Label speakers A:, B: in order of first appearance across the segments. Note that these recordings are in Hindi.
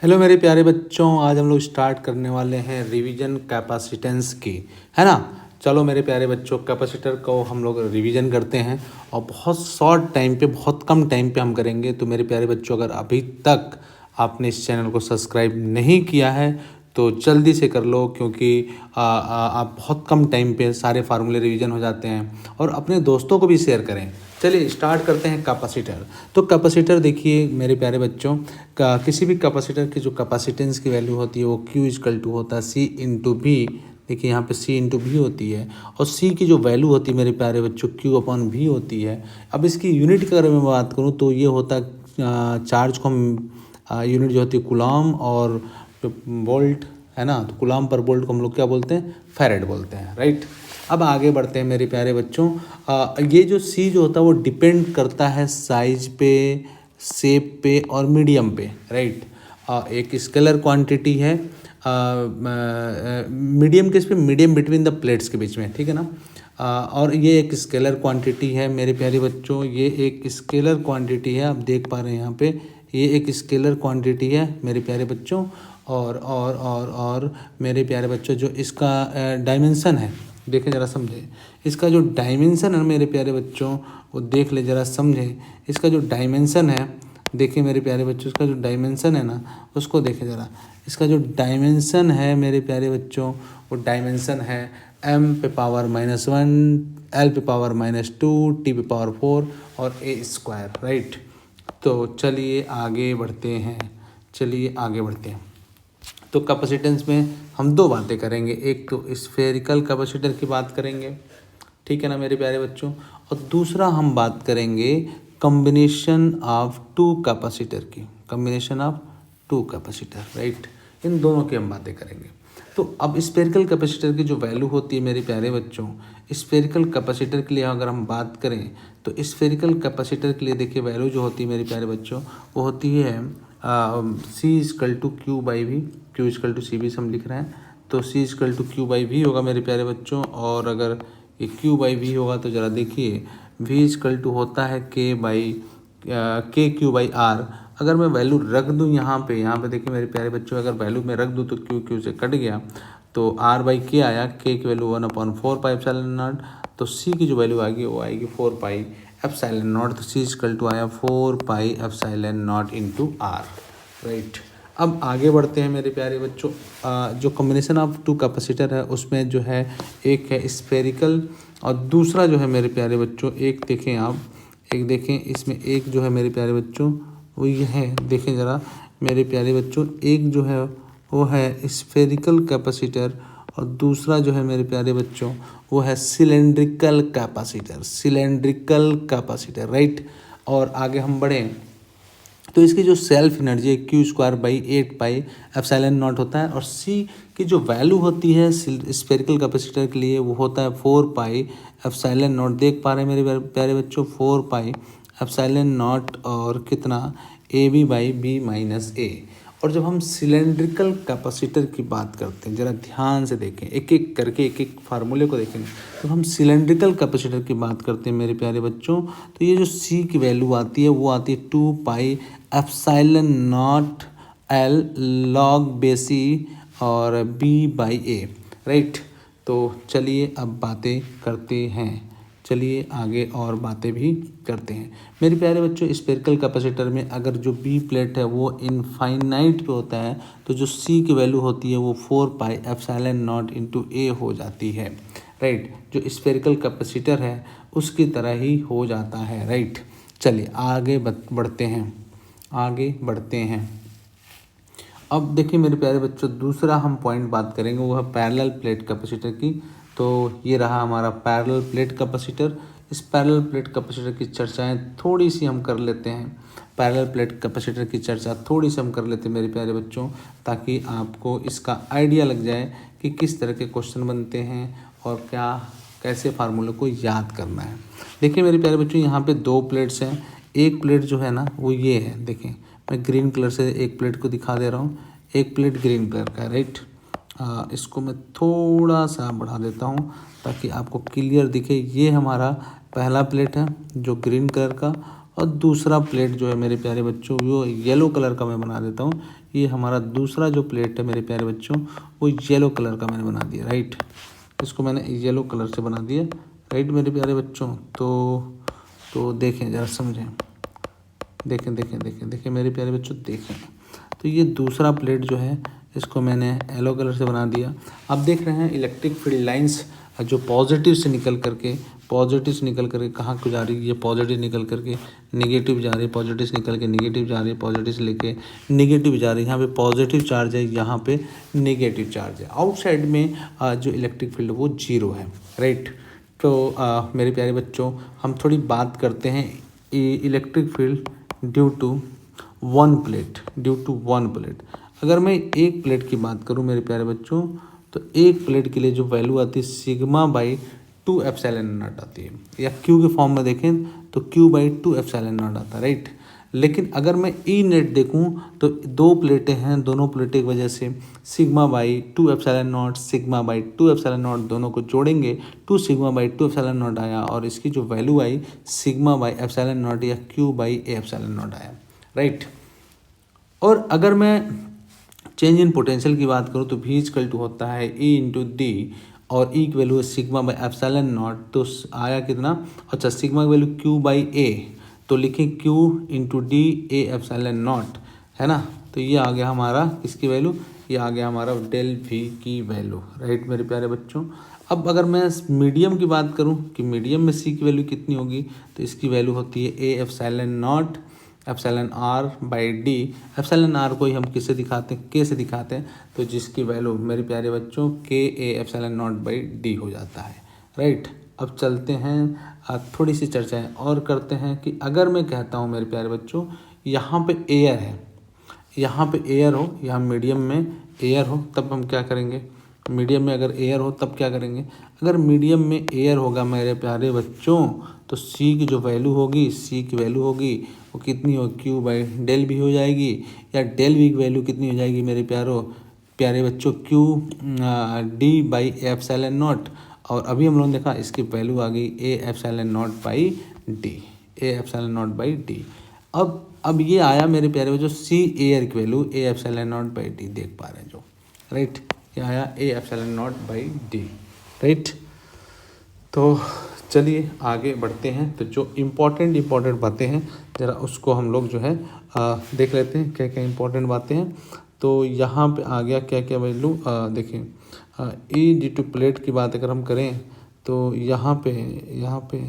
A: हेलो मेरे प्यारे बच्चों, आज हम लोग स्टार्ट करने वाले हैं रिवीजन कैपेसिटेंस की, है ना। चलो मेरे प्यारे बच्चों, कैपेसिटर को हम लोग रिवीजन करते हैं और बहुत शॉर्ट टाइम पे, बहुत कम टाइम पे हम करेंगे। तो मेरे प्यारे बच्चों, अगर अभी तक आपने इस चैनल को सब्सक्राइब नहीं किया है तो जल्दी से कर लो, क्योंकि आप बहुत कम टाइम पे सारे फार्मूले रिवीजन हो जाते हैं। और अपने दोस्तों को भी शेयर करें। चलिए स्टार्ट करते हैं कैपेसिटर। तो कैपेसिटर देखिए मेरे प्यारे बच्चों, का किसी भी कैपेसिटर की जो कैपेसिटेंस की वैल्यू होती है वो Q इजकल टू होता है C इंटू भी। देखिए यहाँ पे C इंटू भी होती है, और C की जो वैल्यू होती है मेरे प्यारे बच्चों Q अपॉन भी होती है। अब इसकी यूनिट की अगर मैं बात करूँ तो ये होता है चार्ज को हम यूनिट जो होती है कूलम और वोल्ट, है ना। तो कूलम पर वोल्ट को हम लोग क्या बोलते हैं, फैरेड बोलते हैं, राइट। अब आगे बढ़ते हैं मेरे प्यारे बच्चों। ये जो C जो होता है वो डिपेंड करता है साइज पे, शेप पे और मीडियम पे, राइट। एक स्केलर क्वांटिटी है मीडियम किस पे, मीडियम बिटवीन द प्लेट्स के बीच में, ठीक है ना। और ये एक स्केलर क्वांटिटी है मेरे प्यारे बच्चों, ये एक स्केलर क्वांटिटी है। आप देख पा रहे हैं यहाँ पे, ये एक स्केलर क्वांटिटी है मेरे प्यारे बच्चों। और मेरे प्यारे बच्चों, जो इसका डायमेंशन है, देखें ज़रा समझे। इसका जो डायमेंशन है मेरे प्यारे बच्चों, वो देख ले ज़रा समझे। इसका जो डायमेंशन है, देखिए मेरे प्यारे बच्चों, इसका जो डायमेंशन है ना, उसको देखें ज़रा। इसका जो डायमेंशन है मेरे प्यारे बच्चों, वो डायमेंशन है m पे पावर -1, l पे पावर -2, t पे पावर 4 और a स्क्वायर, राइट। तो चलिए आगे बढ़ते हैं, तो कैपेसिटेंस में हम दो बातें करेंगे। एक तो स्फेरिकल कैपेसिटर की बात करेंगे, ठीक है ना मेरे प्यारे बच्चों, और दूसरा हम बात करेंगे कॉम्बिनेशन ऑफ टू कैपेसिटर की, राइट। इन दोनों की हम बातें करेंगे। तो अब स्फेरिकल कैपेसिटर की जो वैल्यू होती है मेरे प्यारे बच्चों, स्फेरिकल कैपेसिटर के लिए अगर हम बात करें तो स्फेरिकल कैपेसिटर के लिए देखिए वैल्यू जो होती है मेरे प्यारे बच्चों, वो होती है C is equal to Q by V. Q is equal to C भी हम लिख रहे हैं, तो C is equal to Q by V होगा मेरे प्यारे बच्चों। और अगर ये Q बाई वी होगा तो ज़रा देखिए V इजकल टू होता है K Q बाई R। अगर मैं वैल्यू रख दूँ यहाँ पे देखिए मेरे प्यारे बच्चों, अगर वैल्यू मैं रख दूँ तो Q से कट गया, तो R बाई K आया, K की वैल्यू 1/4 पाई एप्सिलॉन नॉट। तो C की जो वैल्यू आएगी वो आएगी 4 पाई एप्सिलॉन नॉट। तो C इजकल टू आया 4 pi epsilon not into R, right. अब आगे बढ़ते हैं मेरे प्यारे बच्चों। जो कॉम्बिनेशन ऑफ टू कैपेसिटर है उसमें जो है एक है स्फेरिकल और दूसरा जो है मेरे प्यारे बच्चों, एक देखें आप, एक देखें इसमें एक जो है मेरे प्यारे बच्चों वो ये है, देखें ज़रा मेरे प्यारे बच्चों, एक जो है वो है स्फेरिकल कैपेसिटर और दूसरा जो है मेरे प्यारे बच्चों वो है सिलेंड्रिकल कैपेसिटर, राइट। और आगे हम बढ़ें तो इसकी जो सेल्फ एनर्जी है Q square by 8 pi epsilon not होता है, और C की जो वैल्यू होती है स्फेरिकल कैपेसिटर के लिए वो होता है 4 पाई एप्सिलॉन नॉट। देख पा रहे हैं मेरे प्यारे बच्चों, 4 पाई एप्सिलॉन नॉट और कितना AB by B minus A। और जब हम सिलेंड्रिकल कैपेसिटर की बात करते हैं, ज़रा ध्यान से देखें, एक एक करके एक एक फार्मूले को देखें। तो हम सिलेंड्रिकल कैपेसिटर की बात करते हैं मेरे प्यारे बच्चों, तो ये जो C की वैल्यू आती है वो आती है 2 pi epsilon not L log बेसी और B बाई A, राइट। तो चलिए अब बातें करते हैं, चलिए आगे और बातें भी करते हैं मेरे प्यारे बच्चों। स्फेरिकल कैपेसिटर में अगर जो बी प्लेट है वो इनफाइनाइट पे होता है, तो जो सी की वैल्यू होती है वो 4 पाई एप्सिलॉन नॉट इंटू ए हो जाती है, राइट। जो स्फेरिकल कैपेसिटर है उसकी तरह ही हो जाता है, राइट। चलिए आगे बढ़ते हैं। अब देखिए मेरे प्यारे बच्चों, दूसरा हम पॉइंट बात करेंगे वो है पैरेलल प्लेट कैपेसिटर की। तो ये रहा हमारा पैरेलल प्लेट कैपेसिटर। इस पैरेलल प्लेट कैपेसिटर की चर्चाएं थोड़ी सी हम कर लेते हैं, मेरे प्यारे बच्चों, ताकि आपको इसका आइडिया लग जाए कि किस तरह के क्वेश्चन बनते हैं और कैसे फार्मूले को याद करना है। देखिए मेरे प्यारे बच्चों, यहाँ पे दो प्लेट्स हैं। एक प्लेट जो है ना वो ये है, देखें मैं ग्रीन कलर से एक प्लेट को दिखा दे रहा हूँ। एक प्लेट ग्रीन कलर का है, राइट। इसको मैं थोड़ा सा बढ़ा देता हूँ ताकि आपको क्लियर दिखे। ये हमारा पहला प्लेट है जो ग्रीन कलर का, और दूसरा प्लेट जो है मेरे प्यारे बच्चों वो येलो कलर का मैं बना देता हूँ। ये हमारा दूसरा जो प्लेट है मेरे प्यारे बच्चों वो येलो कलर का मैंने बना दिया, राइट। इसको मैंने येलो कलर से बना दिया, राइट मेरे प्यारे बच्चों। तो देखें ज़रा, समझें, देखें मेरे प्यारे बच्चों, देखें। तो ये दूसरा प्लेट जो है इसको मैंने येलो कलर से बना दिया। आप देख रहे हैं इलेक्ट्रिक फील्ड लाइंस जो पॉजिटिव से निकल करके कहाँ को जा रही है, ये पॉजिटिव निकल करके नेगेटिव जा रही है, पॉजिटिव से निकल के नेगेटिव जा रही है, पॉजिटिव से लेके नेगेटिव जा रही है। यहाँ पे पॉजिटिव चार्ज है, यहाँ पे नेगेटिव चार्ज है। आउटसाइड में जो इलेक्ट्रिक फील्ड वो 0 है, राइट। तो मेरे प्यारे बच्चों हम थोड़ी बात करते हैं electric field due to one plate. अगर मैं एक प्लेट की बात करूं मेरे प्यारे बच्चों, तो एक प्लेट के लिए जो वैल्यू आती है सिग्मा बाई 2 एप्सिलॉन नॉट आती है, या क्यू के फॉर्म में देखें तो क्यू बाई 2 एप्सिलॉन नॉट आता है, राइट। लेकिन अगर मैं ई नेट देखूं तो दो प्लेटें हैं, दोनों प्लेटें की वजह से sigma by 2 epsilon not, sigma by 2 epsilon not दोनों को जोड़ेंगे 2 सिग्मा बाई 2 एप्सिलॉन नॉट आया, और इसकी जो वैल्यू आई सिग्मा बाई एप्सिलॉन नॉट या Q by A epsilon naught आया, राइट। और अगर मैं चेंज इन पोटेंशियल की बात करूँ तो V इक्वल टू होता है E इंटू डी, और E की वैल्यू है सिग्मा बाई एप्सिलॉन नॉट। तो आया कितना, अच्छा सिग्मा की वैल्यू Q बाई A, तो लिखें Q into D A epsilon not, है ना। तो ये आ गया हमारा इसकी वैल्यू, ये आ गया हमारा डेल V की वैल्यू, राइट मेरे प्यारे बच्चों। अब अगर मैं मीडियम की बात करूँ कि मीडियम में C की वैल्यू कितनी होगी, तो इसकी वैल्यू होती है A epsilon not epsilon R by D. Epsilon R को ही हम किससे दिखाते हैं, के से दिखाते हैं, तो जिसकी वैल्यू मेरे प्यारे बच्चों के ए एप्सिलॉन नॉट बाई डी हो जाता है, राइट। अब चलते हैं थोड़ी सी चर्चाएं और करते हैं कि अगर मैं कहता हूं मेरे प्यारे बच्चों यहाँ पे एयर है, यहाँ पे एयर हो, यहाँ मीडियम में एयर हो, तब हम क्या करेंगे, मीडियम में अगर एयर हो तब क्या करेंगे। अगर मीडियम में एयर होगा मेरे प्यारे बच्चों तो सी की जो वैल्यू होगी, सी की वैल्यू होगी वो कितनी हो, क्यू बाई डेल भी हो जाएगी, या डेल वी की वैल्यू कितनी हो जाएगी मेरे प्यारे बच्चों, Q D by epsilon not. और अभी हम लोगों ने देखा इसकी वैल्यू आ गई ए epsilon not by D, A epsilon not by D. अब ये आया मेरे प्यारे बच्चों सी एयर की value A epsilon not by D, देख पा रहे हैं जो, राइट। ये आया ए epsilon not by D, right. तो चलिए आगे बढ़ते हैं। तो जो इम्पोर्टेंट बातें हैं ज़रा उसको हम लोग जो है देख लेते हैं, क्या क्या इम्पोर्टेंट बातें हैं। तो यहाँ पे आ गया क्या क्या वैल्यू, देखिए ई डी टू प्लेट की बात अगर हम करें तो यहाँ पे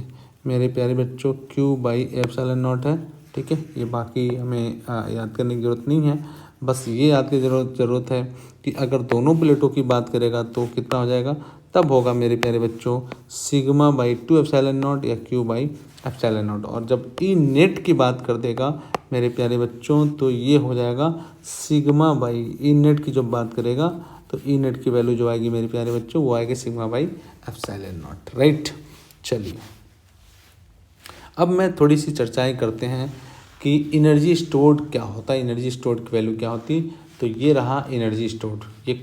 A: मेरे प्यारे बच्चों क्यू बाई एप्सिलॉन नॉट है, ठीक है। ये बाकी हमें याद करने की ज़रूरत नहीं है, बस ये याद की ज़रूरत है कि अगर दोनों प्लेटों की बात करेगा तो कितना हो जाएगा, तब होगा मेरे प्यारे बच्चों सिग्मा बाई 2 एप्सिलॉन नॉट या क्यू बाई एप्सिलॉन नॉट। और जब ई नेट की बात कर देगा मेरे प्यारे बच्चों तो ये हो जाएगा सिग्मा बाई, ई नेट की जब बात करेगा तो ई नेट की वैल्यू जो आएगी मेरे प्यारे बच्चों वो आएगी sigma by epsilon not, right. चलिए अब मैं थोड़ी सी चर्चाएं करते हैं कि एनर्जी स्टोर्ड क्या होता है, एनर्जी स्टोर्ड की वैल्यू क्या होती है। तो ये रहा एनर्जी स्टोर्ड। ये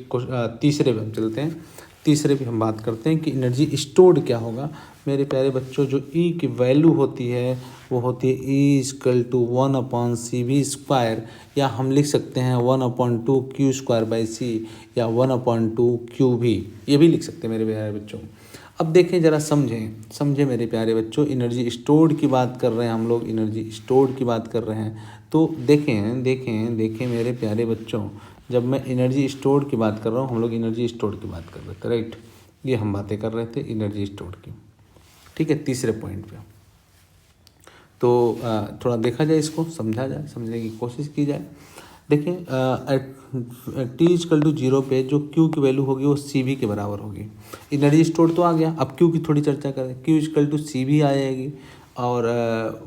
A: तीसरे पे हम चलते हैं, तीसरे पे हम बात करते हैं कि एनर्जी स्टोर्ड क्या होगा मेरे प्यारे बच्चों। जो ई की वैल्यू होती है वो होती है ई इक्वल टू 1/CV², या हम लिख सकते हैं 1/2 Q²/C, या 1/2 QV, ये भी लिख सकते हैं मेरे प्यारे बच्चों। अब देखें ज़रा, समझें मेरे प्यारे बच्चों, एनर्जी स्टोर्ड की बात कर रहे हैं हम लोग, एनर्जी स्टोर्ड की बात कर रहे हैं। तो देखें मेरे प्यारे बच्चों, जब मैं एनर्जी स्टोर्ड की बात कर रहा हूँ, हम लोग एनर्जी स्टोर्ड की बात कर रहे थे, राइट। ये हम बातें कर रहे थे एनर्जी स्टोर्ड की, ठीक है, तीसरे पॉइंट पे। तो थोड़ा देखा जाए, इसको समझा जाए, समझने की कोशिश की जाए। देखें टी इक्वल टू 0 पे जो क्यू की वैल्यू होगी वो सी वी के बराबर होगी। एनर्जी स्टोर तो आ गया, अब क्यू की थोड़ी चर्चा करें। Q equal to C V आ जाएगी, और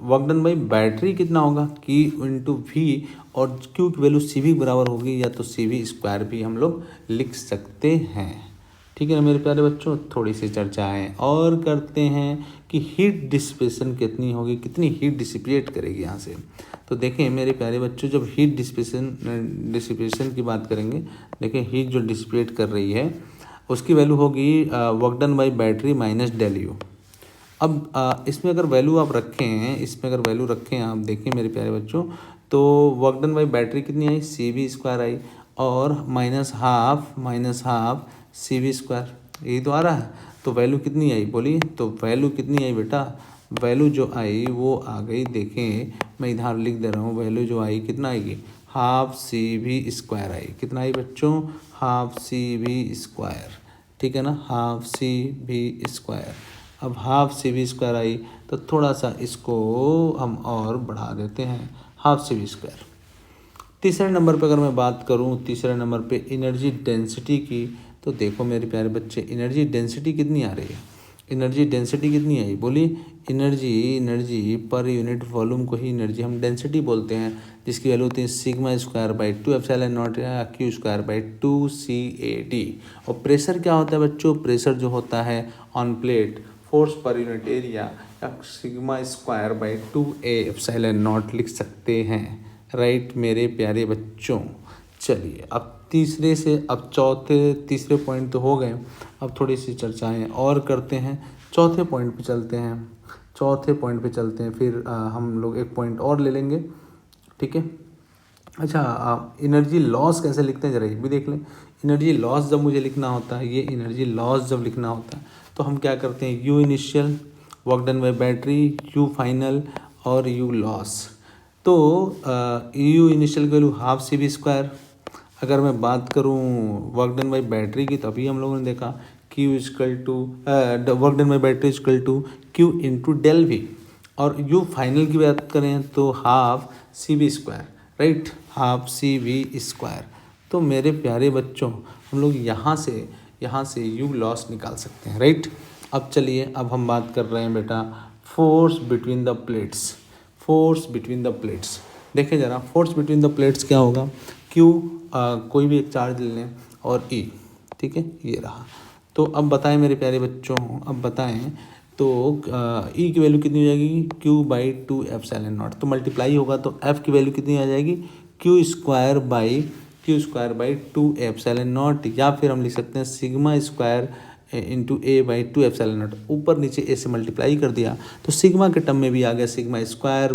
A: वर्क डन बाई बैटरी कितना होगा, क्यू इंटू वी, और क्यू की वैल्यू सी वी बराबर होगी, या तो CV² भी हम लोग लिख सकते हैं, ठीक है ना मेरे प्यारे बच्चों। थोड़ी सी चर्चाएं और करते हैं कि हीट डिसिपेशन कितनी होगी, कितनी हीट डिसिपेट करेगी यहाँ से। तो देखें मेरे प्यारे बच्चों, जब हीट डिसिपेशन की बात करेंगे, देखें हीट जो डिसिपेट कर रही है उसकी वैल्यू होगी work done by battery minus del U. अब इसमें अगर वैल्यू आप रखें, इसमें अगर वैल्यू रखें आप देखिए मेरे प्यारे बच्चों, तो वर्क डन बाई बैटरी कितनी आई, सी वी स्क्वायर आई, और minus half C V square, यही तो आ रहा है। तो वैल्यू कितनी आई बोलिए, तो वैल्यू कितनी आई बेटा, वैल्यू जो आई वो आ गई, देखें मैं इधर लिख दे रहा हूँ, वैल्यू जो आई कितना आएगी, हाफ सी वी स्क्वायर आई। कितना आई बच्चों, हाफ सी वी स्क्वायर, ठीक है ना, हाफ सी वी स्क्वायर। अब हाफ सी वी स्क्वायर आई तो थोड़ा सा इसको हम और बढ़ा देते हैं, हाफ सी वी स्क्वायर। तीसरे नंबर पे अगर मैं बात करूं, तीसरे नंबर पे एनर्जी डेंसिटी की, तो देखो मेरे प्यारे बच्चे एनर्जी डेंसिटी कितनी आ रही है, एनर्जी डेंसिटी कितनी आई बोलिए, एनर्जी पर यूनिट वॉल्यूम को ही एनर्जी हम डेंसिटी बोलते हैं, जिसकी वैल्यू होती है sigma square by 2 epsilon naught या Q square by 2 C A D. और प्रेशर क्या होता है बच्चों, प्रेशर जो होता है on plate, force per unit area, या sigma square by 2 A epsilon naught लिख सकते हैं, राइट मेरे प्यारे बच्चों। चलिए अब तीसरे से, अब तीसरे पॉइंट तो हो गए, अब थोड़ी सी चर्चाएं और करते हैं, चौथे पॉइंट पे चलते हैं, फिर हम लोग एक पॉइंट और ले लेंगे, ठीक है। अच्छा, आप एनर्जी लॉस कैसे लिखते हैं ज़रा ये भी देख लें। एनर्जी लॉस जब मुझे लिखना होता है, ये एनर्जी लॉस जब लिखना होता है तो हम क्या करते हैं, U initial, work done by battery, U final और यू लॉस। तो यू इनिशियल की value half C V square. अगर मैं बात करूं वर्क डन बाई बैटरी की, तो अभी हम लोगों ने देखा Q is equal to work done by battery equal to Q into del V. और यू फाइनल की बात करें तो half C V square, right, half C V square. तो मेरे प्यारे बच्चों हम लोग यहाँ से यू लॉस निकाल सकते हैं, राइट। अब चलिए, अब हम बात कर रहे हैं बेटा force between the plates, force between the plates. देखिए ज़रा फोर्स बिटवीन द प्लेट्स क्या होगा, क्यू कोई भी एक चार्ज ले लें और ई, ठीक है, ये रहा। तो अब बताएं मेरे प्यारे बच्चों, अब बताएं तो ई की वैल्यू कितनी हो जाएगी, क्यू बाई 2 एप्सिलॉन नॉट। तो मल्टीप्लाई होगा तो एफ की वैल्यू कितनी आ जाएगी, Q square by 2 epsilon naught, या फिर हम लिख सकते हैं sigma square into A by 2 epsilon not. ऊपर नीचे ए से मल्टीप्लाई कर दिया तो सिग्मा के टर्म में भी आ गया sigma square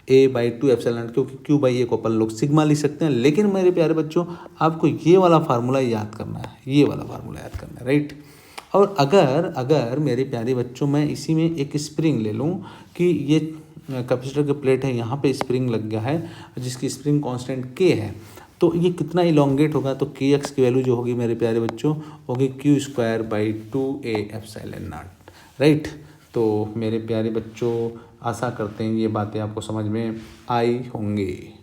A: A by 2 epsilon not, क्योंकि क्यू बाई ए को अपन लोग सिग्मा लिख सकते हैं। लेकिन मेरे प्यारे बच्चों आपको ये वाला फार्मूला याद करना है, ये वाला फार्मूला याद करना है, राइट। और अगर मेरे प्यारे बच्चों मैं इसी में एक स्प्रिंग ले लूँ कि ये कैपेसिटर की प्लेट है, यहाँ पे स्प्रिंग लग गया है जिसकी स्प्रिंग कांस्टेंट के है, तो ये कितना इलोंगेट होगा, तो के एक्स की वैल्यू जो होगी मेरे प्यारे बच्चों होगी Q square by 2 A epsilon not, right. तो मेरे प्यारे बच्चों आशा करते हैं ये बातें आपको समझ में आई होंगी।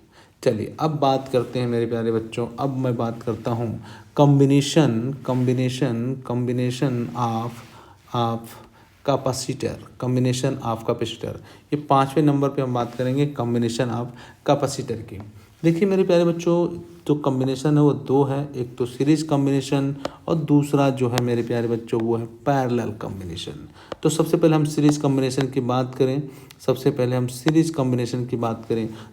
A: चलिए अब बात करते हैं मेरे प्यारे बच्चों, अब मैं बात करता हूँ कम्बिनेशन ऑफ कैपेसिटर। ये 5वें नंबर पे हम बात करेंगे कम्बिनेशन ऑफ कैपेसिटर की। देखिए मेरे प्यारे बच्चों जो कम्बिनेशन है वो दो है, एक तो सीरीज कम्बिनेशन और दूसरा जो है मेरे प्यारे बच्चों वो है पैरेलल कम्बिनेशन। तो सबसे पहले हम सीरीज कम्बिनेशन की बात करें,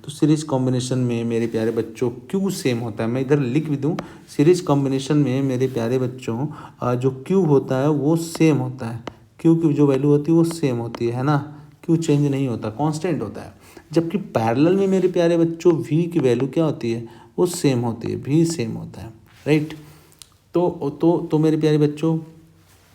A: तो सीरीज कॉम्बिनेशन में मेरे प्यारे बच्चों क्यू सेम होता है। मैं इधर लिख भी दूँ, सीरीज कॉम्बिनेशन में मेरे प्यारे बच्चों जो क्यू होता है वो सेम होता है, क्यू की जो वैल्यू होती है वो सेम होती है ना, क्यू चेंज नहीं होता, कांस्टेंट होता है। जबकि पैरेलल में मेरे प्यारे बच्चों वी की वैल्यू क्या होती है, वो सेम होती है, वी सेम होता है, राइट। तो मेरे प्यारे बच्चों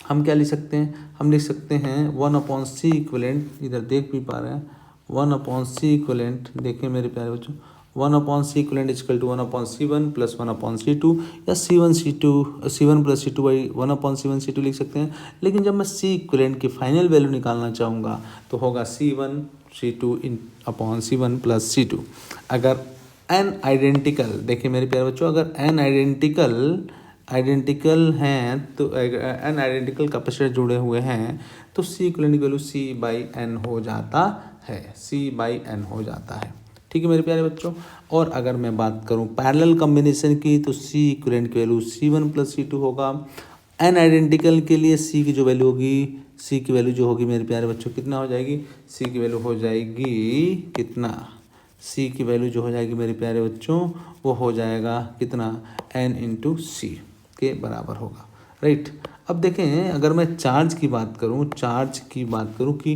A: हम क्या लिख सकते हैं, हम लिख सकते हैं 1/c इक्वलेंट, इधर देख भी पा रहे हैं 1/c इक्वलेंट, देखिए मेरे प्यारे बच्चों 1/c equivalent equal to 1/c1 plus 1/c2 या c1 plus c2 by 1/c1 लिख सकते हैं। लेकिन जब मैं c इक्वलेंट की फाइनल वैल्यू निकालना चाहूँगा तो होगा c1 c2/c1 प्लस c2। अगर n आइडेंटिकल, देखिए मेरे प्यारे बच्चों अगर n आइडेंटिकल हैं तो n आइडेंटिकल कैपेसिटर जुड़े हुए हैं तो c इक्वलेंट की वैल्यू c/n हो जाता है, ठीक है मेरे प्यारे बच्चों। और अगर मैं बात करूं पैरेलल कॉम्बिनेशन की तो c इक्वलेंट की वैल्यू c1 प्लस c2 होगा। n आइडेंटिकल के लिए c की जो वैल्यू होगी, c की वैल्यू जो होगी मेरे प्यारे बच्चों कितना हो जाएगी, c की वैल्यू हो जाएगी कितना, c की वैल्यू जो हो जाएगी मेरे प्यारे बच्चों वो हो जाएगा कितना, n इंटू सी के बराबर होगा, राइट। अब देखें अगर मैं चार्ज की बात करूं कि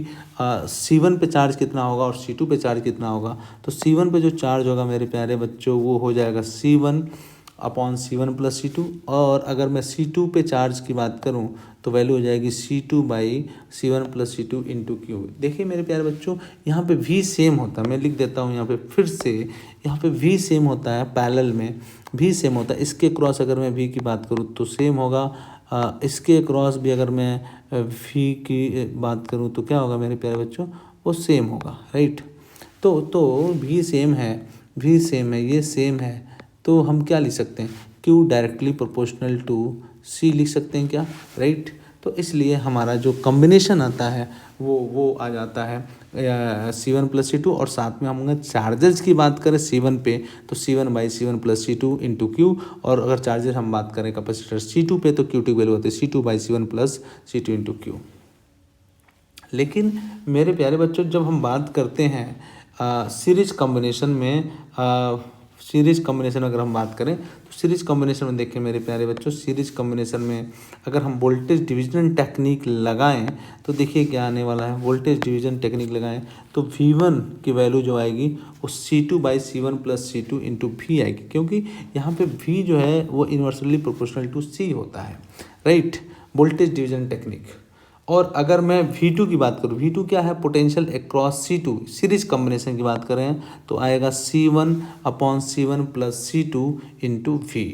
A: C1 पे चार्ज कितना होगा और C2 पे चार्ज कितना होगा, तो C1 पे जो चार्ज होगा मेरे प्यारे बच्चों वो हो जाएगा C1 upon C1 plus C2। और अगर मैं C2 पे चार्ज की बात करूं तो वैल्यू हो जाएगी C2 by C1 plus C2 into Q. देखिए मेरे प्यारे बच्चों यहाँ पे V सेम होता है, मैं लिख देता हूँ यहाँ पे फिर से, यहाँ पे V सेम होता है, पैरेलल में V सेम होता है। इसके क्रॉस अगर मैं V की बात करूँ तो सेम होगा, इसके क्रॉस भी अगर मैं V की बात करूँ तो क्या होगा मेरे प्यारे बच्चों, वो सेम होगा, राइट। तो V सेम है, ये सेम है, तो हम क्या लिख सकते हैं, Q directly proportional to C लिख सकते हैं क्या, राइट। तो इसलिए हमारा जो कॉम्बिनेशन आता है वो आ जाता है C1 प्लस C2। और साथ में हम चार्जेस की बात करें C1 पे तो C1 by C1 plus C2 into Q. और अगर चार्जेस हम बात करें कैपेसिटर C2 पे तो Q की वैल्यू होती है C2 by C1 plus C2 into Q. लेकिन मेरे प्यारे बच्चों जब हम बात करते हैं सीरीज कॉम्बिनेशन में, सीरीज कॉम्बिनेशन अगर हम बात करें तो सीरीज कॉम्बिनेशन में देखिए मेरे प्यारे बच्चों, सीरीज कॉम्बिनेशन में अगर हम वोल्टेज डिवीजन टेक्निक लगाएं तो देखिए क्या आने वाला है। वोल्टेज डिवीजन टेक्निक लगाएं तो V1 की वैल्यू जो आएगी वो C2 by C1 plus C2 into V आएगी, क्योंकि यहाँ पे V जो है वो इन्वर्सली प्रोपोर्शनल टू C होता है, राइट, वोल्टेज डिवीजन टेक्निक। और अगर मैं V2 की बात करूँ, V2 क्या है, potential across C2, series combination की बात करें तो आएगा C1 upon C1 plus C2 into V।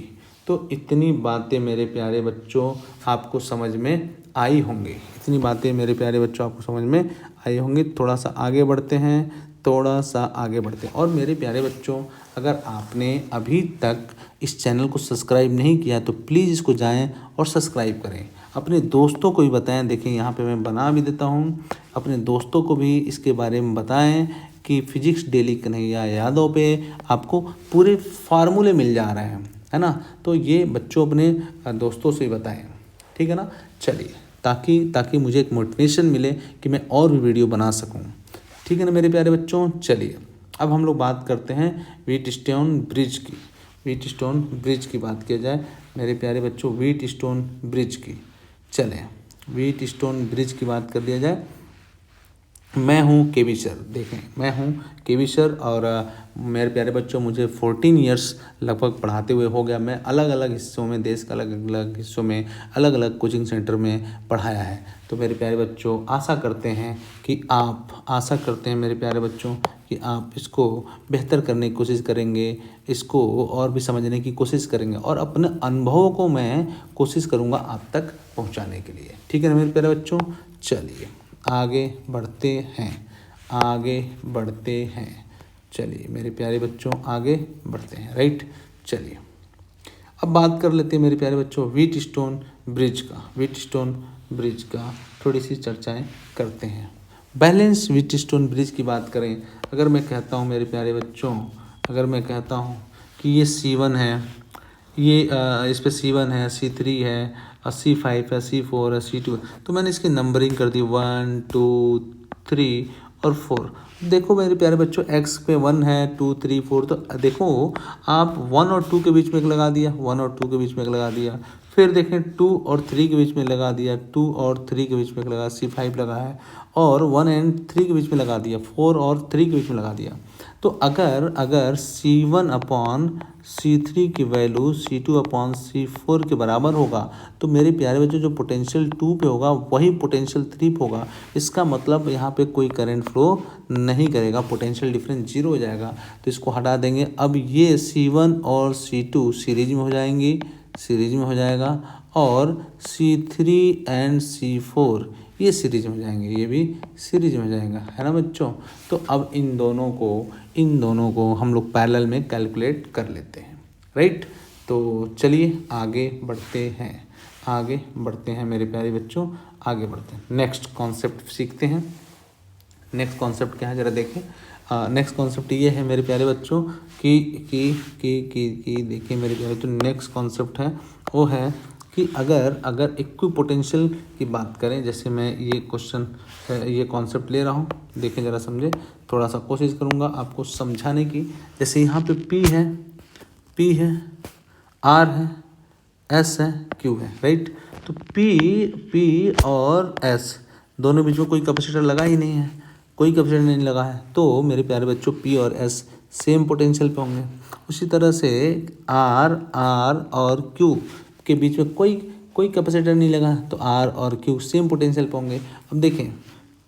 A: तो इतनी बातें मेरे प्यारे बच्चों आपको समझ में आई होंगी, इतनी बातें मेरे प्यारे बच्चों आपको समझ में आई होंगी। थोड़ा सा आगे बढ़ते हैं, और मेरे प्यारे बच्चों अगर आपने अभी तक इस चैनल को सब्सक्राइब नहीं किया तो प्लीज़ इसको जाएं और सब्सक्राइब करें, अपने दोस्तों को भी बताएं। देखिए यहाँ पे मैं बना भी देता हूँ, अपने दोस्तों को भी इसके बारे में बताएं कि फिजिक्स डेली कन्हैया यादव पे आपको पूरे फार्मूले मिल जा रहे हैं, है ना। तो ये बच्चों अपने दोस्तों से बताएं, ठीक है ना। चलिए ताकि मुझे एक मोटिवेशन मिले कि मैं और भी वीडियो बना सकूँ, ठीक है ना मेरे प्यारे बच्चों। चलिए अब हम लोग बात करते हैं व्हीटस्टोन ब्रिज की। व्हीटस्टोन ब्रिज की बात किया जाए मेरे प्यारे बच्चों, व्हीटस्टोन ब्रिज की, चलें व्हीटस्टोन ब्रिज की बात कर लिया जाए। मैं हूँ केवी सर, देखें मैं हूँ केवी सर और मेरे प्यारे बच्चों मुझे 14 इयर्स लगभग पढ़ाते हुए हो गया। मैं अलग अलग हिस्सों में, देश के अलग अलग हिस्सों में अलग अलग कोचिंग सेंटर में पढ़ाया है। तो मेरे प्यारे बच्चों आशा करते हैं मेरे प्यारे बच्चों कि आप इसको बेहतर करने की कोशिश करेंगे, इसको और भी समझने की कोशिश करेंगे और अपने अनुभवों को मैं कोशिश करूँगा आप तक पहुँचाने के लिए, ठीक है ना मेरे प्यारे बच्चों। चलिए आगे बढ़ते हैं, चलिए मेरे प्यारे बच्चों आगे बढ़ते हैं, राइट। चलिए अब बात कर लेते हैं मेरे प्यारे बच्चों व्हीटस्टोन ब्रिज का थोड़ी सी चर्चाएं करते हैं। बैलेंस व्हीटस्टोन ब्रिज की बात करें, अगर मैं कहता हूँ मेरे प्यारे बच्चों, अगर मैं कहता हूँ कि ये C1 है, ये इस पर C1 है, C3 है, C5 है, C4 है, C2 है, तो मैंने इसकी नंबरिंग कर दी 1 2 3 और 4। देखो मेरे प्यारे बच्चों X पे 1 है, 2 3 4, तो देखो आप 1 और 2 के बीच में एक लगा दिया, 1 और 2 के बीच में एक लगा दिया, फिर देखें 2 और 3 के बीच में लगा दिया, 2 और 3 के बीच में लगा, C5 लगा है, और 1 एंड 3 के बीच में लगा दिया, 4 और 3 के बीच में लगा दिया। तो अगर C1 अपॉन C3 की वैल्यू C2 अपॉन C4 के बराबर होगा तो मेरे प्यारे बच्चों जो पोटेंशियल 2 पे होगा वही पोटेंशियल 3 पे होगा। इसका मतलब यहाँ पे कोई करंट फ्लो नहीं करेगा, पोटेंशियल डिफरेंस 0 हो जाएगा। तो इसको हटा देंगे। अब ये C1 और C2 सीरीज में हो जाएगा और C3 एंड C4 ये सीरीज में हो जाएंगे, ये भी सीरीज में हो जाएगा, है ना बच्चों। तो अब इन दोनों को हम लोग पैरेलल में कैलकुलेट कर लेते हैं, राइट। तो चलिए आगे बढ़ते हैं मेरे प्यारे बच्चों, आगे बढ़ते हैं, नेक्स्ट कॉन्सेप्ट सीखते हैं। नेक्स्ट कॉन्सेप्ट क्या है ज़रा देखें। नेक्स्ट कॉन्सेप्ट ये है मेरे प्यारे बच्चों कि देखिए मेरे प्यारे बच्चों, नेक्स्ट कॉन्सेप्ट है वो है कि अगर इक्विपोटेंशियल की बात करें, जैसे मैं ये कॉन्सेप्ट ले रहा हूँ, देखें ज़रा समझे, थोड़ा सा कोशिश करूँगा आपको समझाने की। जैसे यहाँ पे P है, R है, S है, Q है, राइट। तो पी और एस दोनों बीच में कोई कैपेसिटर लगा ही नहीं है, कोई कैपेसिटर नहीं लगा है, तो मेरे प्यारे बच्चों पी और एस सेम पोटेंशियल पे होंगे। उसी तरह से आर और क्यू के बीच में कोई कैपेसिटर नहीं लगा है, तो आर और क्यू सेम पोटेंशियल पे होंगे। अब देखें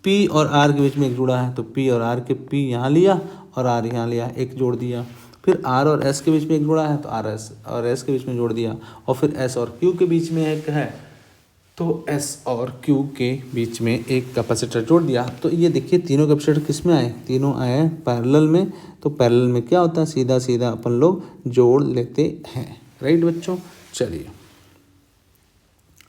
A: पी और आर के बीच में एक जुड़ा है, तो पी और आर के पी यहाँ लिया और आर यहाँ लिया, एक जोड़ दिया। फिर आर और एस के बीच में एक जुड़ा है, तो आर एस और एस के बीच में जोड़ दिया। और फिर एस और क्यू के बीच में एक है, तो एस और क्यू के बीच में एक कैपेसिटर जोड़ दिया। तो ये देखिए तीनों कैपेसिटर किस में आए, तीनों आए पैरेलल में। तो पैरेलल में क्या होता है, सीधा सीधा अपन लोग जोड़ लेते हैं। राइट बच्चों, चलिए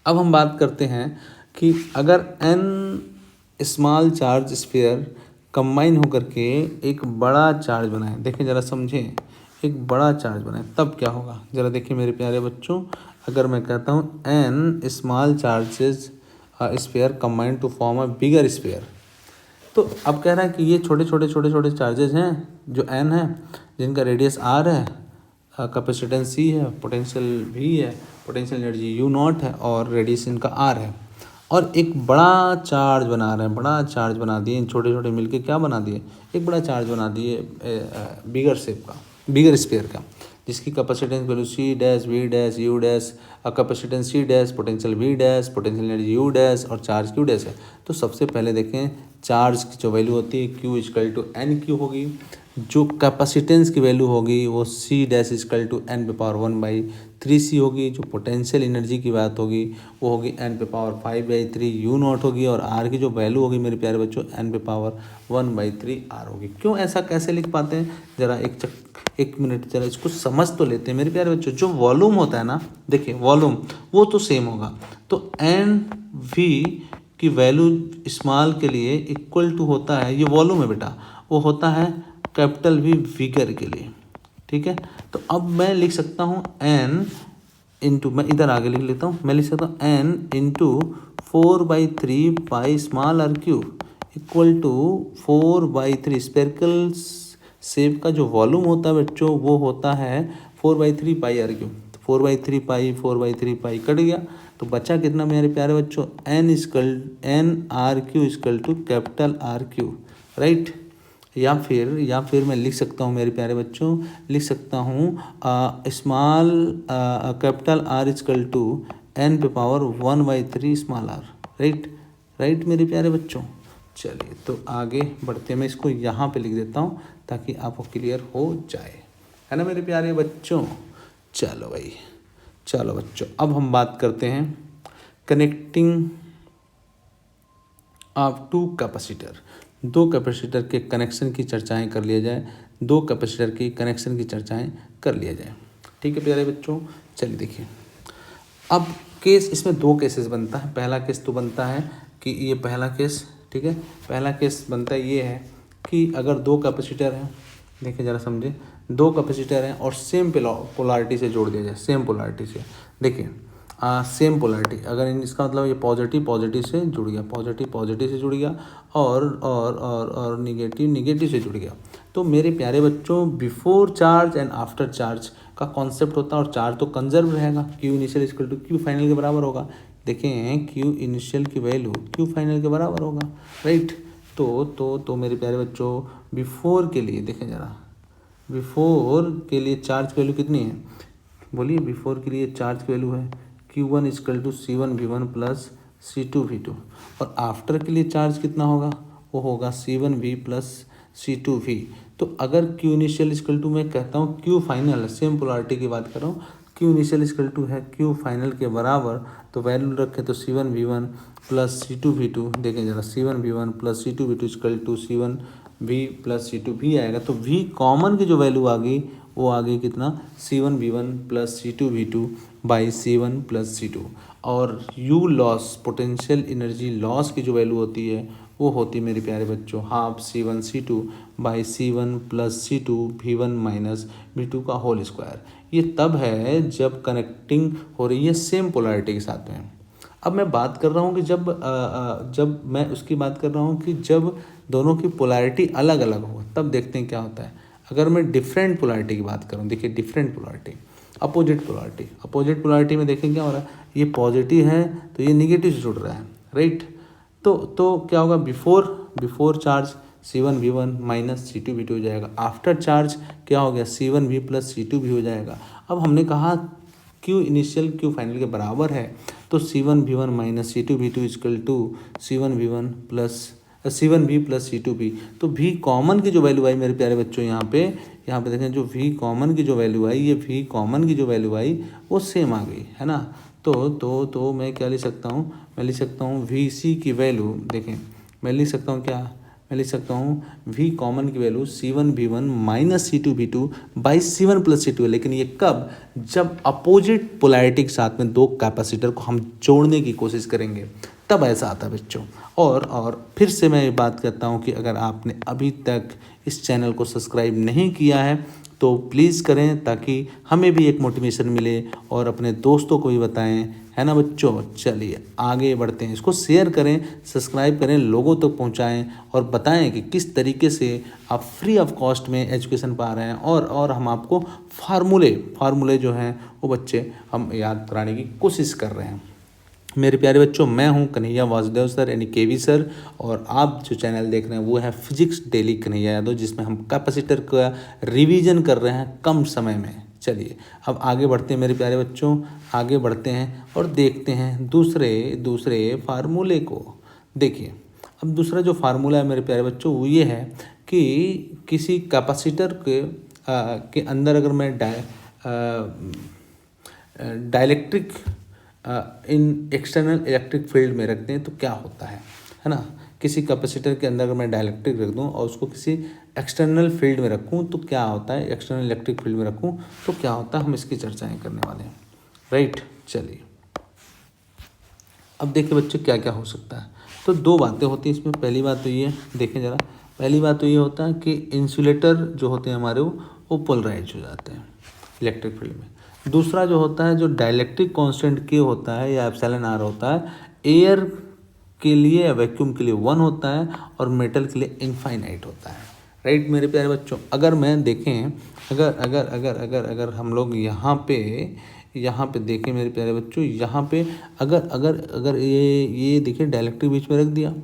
A: अब हम बात करते हैं कि अगर n small charge sphere combine होकर के एक बड़ा चार्ज बनाए, देखें ज़रा समझें, एक बड़ा चार्ज बनाए तब क्या होगा। ज़रा देखिए मेरे प्यारे बच्चों, अगर मैं कहता हूँ n small charges sphere combine to form a bigger sphere, तो अब कह रहा है कि ये छोटे छोटे चार्जेस हैं जो n है, जिनका रेडियस r है, कैपेसिटेंस c है, पोटेंशियल v है, पोटेंशियल एनर्जी u0 है और रेडियस इनका r है, और एक बड़ा चार्ज बना रहे हैं, बड़ा चार्ज बना दिए, इन छोटे छोटे मिलके क्या बना दिए, एक बड़ा चार्ज बना दिए बिगर शेप का, बिगर स्फीयर का, जिसकी capacitance value C dash V dash U dash, capacitance C dash, potential V dash, potential energy U dash और चार्ज क्यू डैश है। तो सबसे पहले देखें चार्ज की जो वैल्यू होती है Q equal to N Q होगी, जो कैपेसिटेंस की वैल्यू होगी वो C dash equal to N पे पावर 1/3 होगी, जो पोटेंशियल एनर्जी की बात होगी वो होगी एन पे पावर 5/3 यू नॉट होगी, और आर की जो वैल्यू होगी मेरे प्यारे बच्चों एन पे पावर 1/3 आर होगी। क्यों ऐसा कैसे लिख पाते हैं, ज़रा एक मिनट ज़रा इसको समझ तो लेते हैं मेरे प्यारे बच्चों। जो वॉल्यूम होता है ना, देखिए वॉल्यूम वो तो सेम होगा, तो एन वी की वैल्यू स्मॉल के लिए इक्वल टू होता है, ये वॉल्यूम है बेटा, वो होता है कैपिटल वी विगर के लिए, ठीक है। तो अब मैं लिख सकता हूँ एन इंटू, मैं इधर आगे लिख लेता हूँ, मैं लिख सकता हूँ N into 4/3 pi small R cube equal to 4/3 spherical shape का जो वॉल्यूम होता है बच्चों वो होता है 4/3 pi R cube. 4/3 pi cut गया, तो बचा कितना मेरे प्यारे बच्चों, N R cube equal to capital R cube, right. या फिर मैं लिख सकता हूँ मेरे प्यारे बच्चों, लिख सकता हूँ small capital R equal to N पे पावर 1/3 स्मॉल आर, राइट मेरे प्यारे बच्चों। चलिए तो आगे बढ़ते, मैं इसको यहाँ पे लिख देता हूँ ताकि आपको क्लियर हो जाए, है ना मेरे प्यारे बच्चों। चलो बच्चों, अब हम बात करते हैं कनेक्टिंग ऑफ टू कैपेसिटर। दो कैपेसिटर के कनेक्शन की चर्चाएं कर लिया जाए, दो कैपेसिटर की कनेक्शन की चर्चाएं कर लिया जाए, ठीक है प्यारे बच्चों। चलिए देखिए, अब केस इसमें दो केसेस बनता है। पहला केस तो बनता है कि ये पहला केस, ठीक है, पहला केस बनता है ये है कि अगर दो कैपेसिटर हैं, देखिए ज़रा समझे, दो कैपेसिटर हैं और सेम पोलारिटी से जोड़ दिया जाए, सेम पोलारिटी से, देखिए सेम पोलैरिटी, अगर इसका मतलब ये पॉजिटिव से जुड़ गया, पॉजिटिव से जुड़ गया और निगेटिव से जुड़ गया, तो मेरे प्यारे बच्चों before charge and after charge का कॉन्सेप्ट होता है, और चार्ज तो कंजर्व रहेगा, Q initial equal to Q final के बराबर होगा। देखें क्यू इनिशियल की वैल्यू क्यू फाइनल के बराबर होगा, राइट। तो मेरे प्यारे बच्चों बिफोर के लिए देखें ज़रा, बिफोर के लिए चार्ज की वैल्यू कितनी है, बोलिए, बिफोर के लिए चार्ज की वैल्यू है Q1 equal to C1V1 plus C2V2, और आफ्टर के लिए चार्ज कितना होगा, वो होगा C1V प्लस C2V। तो अगर Q इनिशियल इक्वल टू मैं कहता हूँ Q फाइनल, सेम पोलैरिटी की बात कर रहा हूँ, Q इनिशियल इक्वल टू है Q फाइनल के बराबर, तो वैल्यू रखें तो C1V1 प्लस C2V2, देखें ज़रा C1V1 plus C2V2 equal to C1V plus C2V आएगा, तो V कॉमन की जो वैल्यू आ गई वो आ गई कितना, C1V1 plus C2V2 by C1 plus C2, और U loss, potential energy loss की जो वैल्यू होती है वो होती है मेरे प्यारे बच्चों half C1 C2 by C1 plus C2 V1 minus V2 का होल स्क्वायर। ये तब है जब कनेक्टिंग हो रही है सेम पोलैरिटी के साथ में। अब मैं बात कर रहा हूँ कि जब मैं उसकी बात कर रहा हूँ कि जब दोनों की पोलैरिटी अलग अलग हो, तब देखते हैं क्या होता है। अगर मैं डिफरेंट पोलैरिटी की बात करूँ, देखिए डिफरेंट पोलैरिटी, अपोजिट पोलैरिटी में देखें क्या हो रहा है, ये पॉजिटिव है तो ये निगेटिव से जुड़ रहा है, राइट। तो क्या होगा, before charge C1V1 minus C2V2 हो जाएगा, आफ्टर चार्ज क्या हो गया, C1V प्लस C2V हो जाएगा। अब हमने कहा Q इनिशियल Q फाइनल के बराबर है, तो C1V1 minus C2V2 equal to C1V1 plus C1V plus C2V। तो V कॉमन की जो वैल्यू आई मेरे प्यारे बच्चों, यहाँ पे देखें जो V कॉमन की जो वैल्यू आई, ये V कॉमन की जो वैल्यू आई वो सेम आ गई है ना। तो मैं क्या लिख सकता हूँ, मैं लिख सकता हूँ VC की वैल्यू, देखें मैं लिख सकता हूँ क्या, मैं लिख सकता हूँ V कॉमन की value C1V1 minus C2V2 by C1 plus C2 है। लेकिन ये कब, जब अपोजिट पोलैरिटी के साथ में दो कैपेसिटर को हम जोड़ने की कोशिश करेंगे तब ऐसा आता है बच्चों। और फिर से मैं ये बात करता हूँ कि अगर आपने अभी तक इस चैनल को सब्सक्राइब नहीं किया है तो प्लीज़ करें, ताकि हमें भी एक मोटिवेशन मिले और अपने दोस्तों को भी बताएं, है ना बच्चों। चलिए आगे बढ़ते हैं, इसको शेयर करें, सब्सक्राइब करें, लोगों तक पहुंचाएं और बताएं कि किस तरीके से आप फ्री ऑफ कॉस्ट में एजुकेशन पा रहे हैं। और हम आपको फार्मूले जो हैं वो बच्चे हम याद कराने की कोशिश कर रहे हैं। मेरे प्यारे बच्चों, मैं हूं कन्हैया वासुदेव सर यानी केवी सर, और आप जो चैनल देख रहे हैं वो है फिजिक्स डेली कन्हैया यादव, जिसमें हम कैपेसिटर का रिवीजन कर रहे हैं कम समय में। चलिए अब आगे बढ़ते हैं मेरे प्यारे बच्चों, आगे बढ़ते हैं और देखते हैं दूसरे फार्मूले को। देखिए अब दूसरा जो फार्मूला है मेरे प्यारे बच्चों वो ये है कि किसी कैपेसिटर के अंदर अगर मैं डाइलेक्ट्रिक इन एक्सटर्नल इलेक्ट्रिक फील्ड में रखते हैं तो क्या होता है ना। किसी कैपेसिटर के अंदर अगर मैं डाइलेक्ट्रिक रख दूं और उसको किसी एक्सटर्नल फील्ड में रखूं तो क्या होता है, एक्सटर्नल इलेक्ट्रिक फील्ड में रखूं तो क्या होता है, हम इसकी चर्चाएं करने वाले हैं, राइट। चलिए अब देखिए बच्चों क्या क्या हो सकता है। तो दो बातें होती हैं इसमें। पहली बात तो ये देखें ज़रा, पहली बात तो ये होता है कि इंसुलेटर जो होते हैं हमारे वो पोलराइज हो जाते हैं इलेक्ट्रिक फील्ड में। दूसरा जो होता है, जो डाइलेक्ट्रिक कांस्टेंट के होता है या एप्सिलॉन आर होता है, एयर के लिए या वैक्यूम के लिए 1 होता है और मेटल के लिए इनफाइनाइट होता है, राइट मेरे प्यारे बच्चों। अगर मैं देखें, अगर हम लोग यहाँ पे देखें मेरे प्यारे बच्चों, यहाँ पे अगर ये देखिए डाइलेक्ट्रिक बीच में रख दिया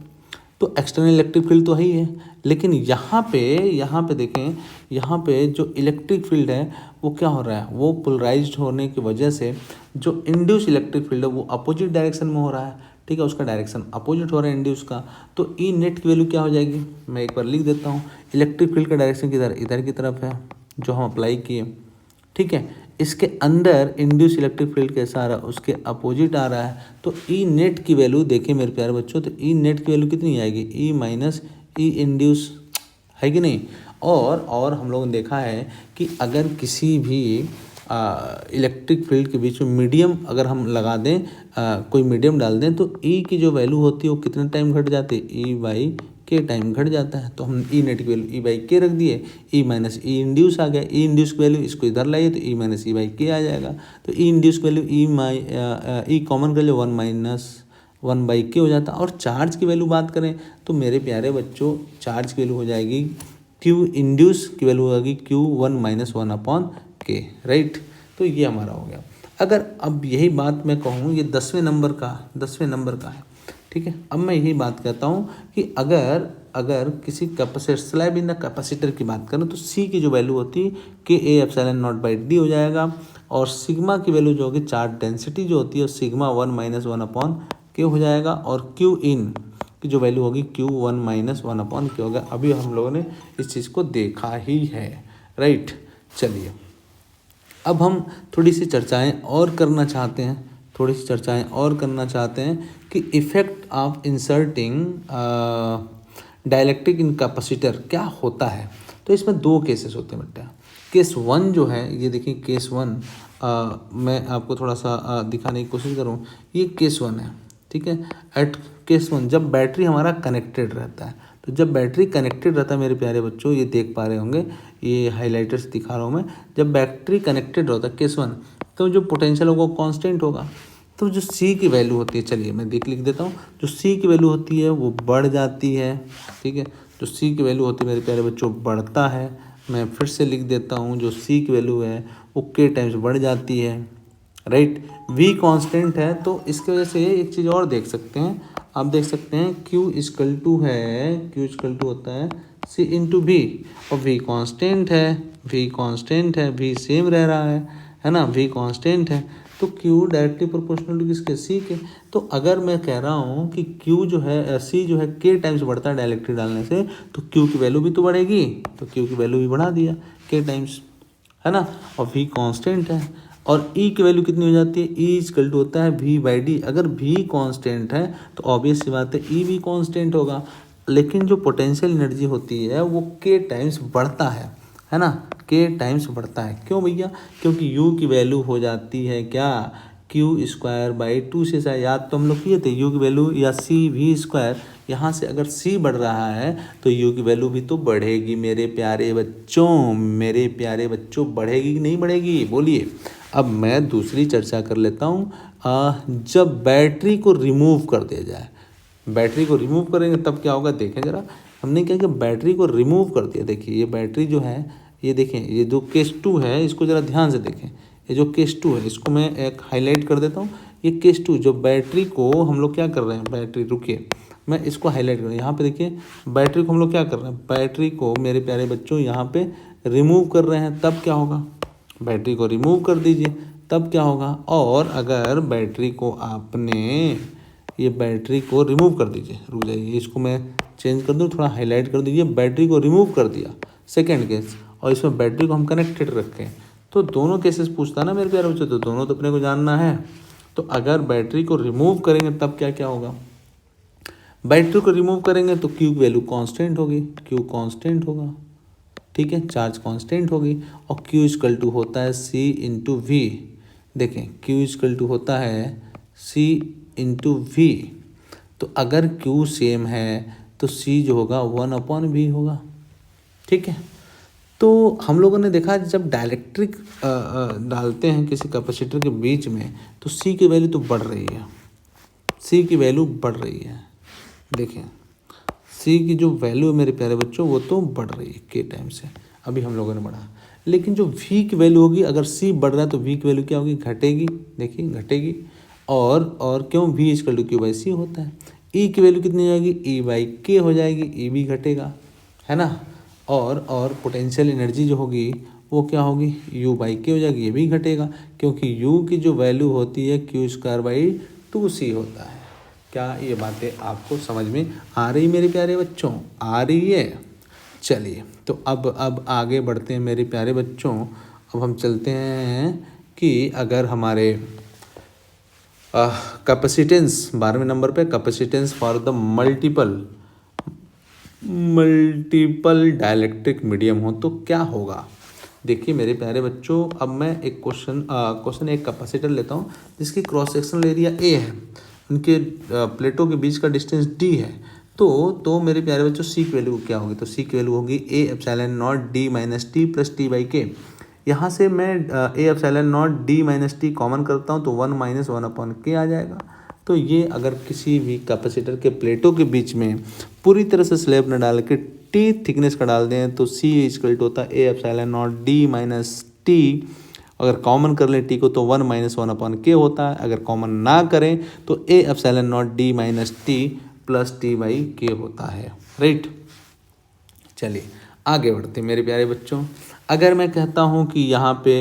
A: तो एक्सटर्नल इलेक्ट्रिक फील्ड तो है ही है, लेकिन यहाँ पे देखें, यहाँ पे जो इलेक्ट्रिक फील्ड है वो क्या हो रहा है, वो पोलराइज्ड होने की वजह से जो इंड्यूस इलेक्ट्रिक फील्ड है वो अपोजिट डायरेक्शन में हो रहा है, ठीक है, उसका डायरेक्शन अपोजिट हो रहा है इंड्यूस का। तो ई नेट की वैल्यू क्या हो जाएगी, मैं एक बार लिख देता हूँ। इलेक्ट्रिक फील्ड का डायरेक्शन किधर, इधर की तरफ है जो हम अप्लाई किए, ठीक है। इसके अंदर इंड्यूस इलेक्ट्रिक फील्ड कैसा आ रहा है, उसके अपोजिट आ रहा है। तो ई नेट की वैल्यू देखिए मेरे प्यारे बच्चों, तो ई नेट की वैल्यू कितनी आएगी, ई माइनस ई इंड्यूस, है कि नहीं। और हम लोगों ने देखा है कि अगर किसी भी इलेक्ट्रिक फील्ड के बीच में मीडियम अगर हम लगा दें, कोई मीडियम डाल दें, तो ई की जो वैल्यू होती है वो कितने टाइम घट जाती है, ई बाई के टाइम घट जाता है। तो हम ई नेट की वैल्यू ई बाई के रख दिए, ई माइनस ई इंड्यूस आ गया, ई इंड्यूस की वैल्यू इसको इधर लाइए तो ई माइनस ई बाई के आ जाएगा। तो ई इंड्यूस की वैल्यू ई कॉमन कर लो 1 माइनस 1 बाई के हो जाता है। और चार्ज की वैल्यू बात करें तो मेरे प्यारे बच्चों, चार्ज की वैल्यू हो जाएगी क्यू इंड्यूस की वैल्यू होगी क्यू 1 माइनस 1 अपॉन के, राइट। तो ये हमारा हो गया। अगर अब यही बात मैं कहूँ, ये 10वें नंबर का है, ठीक है। अब मैं यही बात कहता हूँ कि अगर किसी capacitor slab in the capacitor की बात करें तो सी की जो वैल्यू होती है के ए एप्सिलॉन नॉट बाई डी हो जाएगा, और सिग्मा की वैल्यू जो होगी, चार्ज डेंसिटी जो होती है सिग्मा 1 माइनस 1 अपॉन के हो जाएगा, और क्यू इन की जो वैल्यू होगी क्यू 1 माइनस 1 अपॉन के होगा। अभी हम लोगों ने इस चीज़ को देखा ही है, राइट। चलिए अब हम थोड़ी सी चर्चाएं और करना चाहते हैं कि effect of inserting dielectric in capacitor क्या होता है। तो इसमें दो केसेस होते हैं बेटा। केस 1 जो है, ये देखिए केस 1, मैं आपको थोड़ा सा दिखाने की कोशिश करूँ। ये केस 1 है, ठीक है। एट केस 1 जब बैटरी हमारा कनेक्टेड रहता है, तो जब बैटरी कनेक्टेड रहता है मेरे प्यारे बच्चों, ये देख पा रहे होंगे, ये हाइलाइटर्स दिखा रहा हूँ मैं। जब बैटरी कनेक्टेड रहता है केस 1, तो जो पोटेंशियल होगा वो कांस्टेंट होगा। तो जो सी की वैल्यू होती है, चलिए मैं लिख देता हूँ, जो सी की वैल्यू होती है वो बढ़ जाती है, ठीक है। जो सी की वैल्यू होती है मेरे प्यारे बच्चों बढ़ता है। मैं फिर से लिख देता हूँ, जो सी की वैल्यू है वो के टाइम्स बढ़ जाती है, राइट। वी कांस्टेंट है तो इसकी वजह से एक चीज़ और देख सकते हैं, आप देख सकते हैं Q इक्वल टू होता है C इंटू वी, और V कांस्टेंट है, V सेम रह रहा है ना, V कांस्टेंट है, तो Q डायरेक्टली प्रोपोर्शनल टू किसके, C के। तो अगर मैं कह रहा हूँ कि Q जो है C जो है K टाइम्स बढ़ता है डायरेक्टली डालने से, तो Q की वैल्यू भी तो बढ़ेगी, तो Q की वैल्यू भी बढ़ा दिया K टाइम्स, है ना। और V कांस्टेंट है, और E की वैल्यू कितनी हो जाती है, E इक्वल टू होता है V/D। अगर V कांस्टेंट है तो ऑब्वियस सी बात है E भी कांस्टेंट होगा, लेकिन जो पोटेंशियल एनर्जी होती है वो K टाइम्स बढ़ता है ना, K टाइम्स बढ़ता है। क्यों भैया, क्योंकि U की वैल्यू हो जाती है क्या, Q²/2 से, शायद याद तो हम लोग किए थे, U की वैल्यू या CV², यहाँ से अगर C बढ़ रहा है तो U की वैल्यू भी तो बढ़ेगी मेरे प्यारे बच्चों, बढ़ेगी कि नहीं बढ़ेगी, बोलिए। अब मैं दूसरी चर्चा कर लेता हूँ, जब बैटरी को रिमूव कर दिया जाए, बैटरी को रिमूव करेंगे तब क्या होगा, देखें ज़रा। हमने क्या कि बैटरी को रिमूव कर दिया, देखिए ये बैटरी जो है, ये देखें, ये जो केस 2 है इसको ज़रा ध्यान से देखें, ये जो केस 2 है इसको मैं एक हाईलाइट कर देता हूँ। ये केस 2 जो बैटरी को हम लोग क्या कर रहे हैं, बैटरी, रुकिए मैं इसको हाईलाइट कर रहा हूँ, यहाँ पे देखिए बैटरी को हम लोग क्या कर रहे हैं, बैटरी को मेरे प्यारे बच्चों यहाँ पे रिमूव कर रहे हैं, तब क्या होगा, बैटरी को रिमूव कर दीजिए तब क्या होगा। और अगर बैटरी को आपने, ये बैटरी को रिमूव कर दीजिए, रुक जाइए इसको मैं चेंज कर दूँ, थोड़ा हाईलाइट कर दीजिए, बैटरी को रिमूव कर दिया, सेकंड केस, और इसमें बैटरी को हम कनेक्टेड रखें, तो दोनों केसेस पूछता है ना मेरे प्यारे बच्चों, तो दोनों तो अपने को जानना है। तो अगर बैटरी को रिमूव करेंगे तब क्या क्या होगा, बैटरी को रिमूव करेंगे तो Q की वैल्यू कांस्टेंट होगी, Q कांस्टेंट होगा, ठीक है, चार्ज कांस्टेंट होगी, और Q इक्वल टू होता है C इंटू वी। देखें Q इक्वल टू होता है C इंटू वी, तो अगर Q सेम है तो C जो होगा 1/V होगा, ठीक है। तो हम लोगों ने देखा जब डाइलेक्ट्रिक डालते हैं किसी कैपेसिटर के बीच में तो C की वैल्यू तो बढ़ रही है, C की वैल्यू बढ़ रही है, देखें C की जो वैल्यू है मेरे प्यारे बच्चों वो तो बढ़ रही है K टाइम से, अभी हम लोगों ने बढ़ा, लेकिन जो V की वैल्यू होगी, अगर C बढ़ रहा है तो V की वैल्यू क्या होगी, घटेगी, देखिए घटेगी, और क्यों, V इक्वल टू Q/C होता है। E की वैल्यू कितनी हो जाएगी, E/K हो जाएगी, E भी घटेगा, है ना। और पोटेंशियल एनर्जी जो होगी वो क्या होगी, U/K हो जाएगी, ये भी घटेगा, क्योंकि U की जो वैल्यू होती है Q²/2C होता है। क्या ये बातें आपको समझ में आ रही मेरे प्यारे बच्चों, आ रही है। चलिए तो अब आगे बढ़ते हैं मेरे प्यारे बच्चों, अब हम चलते हैं कि अगर हमारे कैपेसिटेंस 12वें नंबर पे, capacitance for the multiple dielectric medium हो तो क्या होगा। देखिए मेरे प्यारे बच्चों, अब मैं एक क्वेश्चन एक कैपेसिटर लेता हूँ जिसकी क्रॉस सेक्शनल एरिया A है, उनके प्लेटों के बीच का डिस्टेंस D है, तो मेरे प्यारे बच्चों C की वैल्यू क्या होगी, तो C की वैल्यू होगी A/0D-T + T/K। यहाँ से मैं A/0D-T कॉमन करता हूँ तो 1-1/K आ जाएगा। तो ये अगर किसी भी कैपेसिटर के प्लेटों के बीच में पूरी तरह से स्लैब न डाल के T थिकनेस का डाल दें तो C इक्वल टू होता है A/0D-T। अगर कॉमन कर लें T को तो 1-1/K होता है, अगर कॉमन ना करें तो A/0D-T + T/K होता है, राइट। चलिए आगे बढ़ते हैं मेरे प्यारे बच्चों। अगर मैं कहता हूँ कि यहाँ पे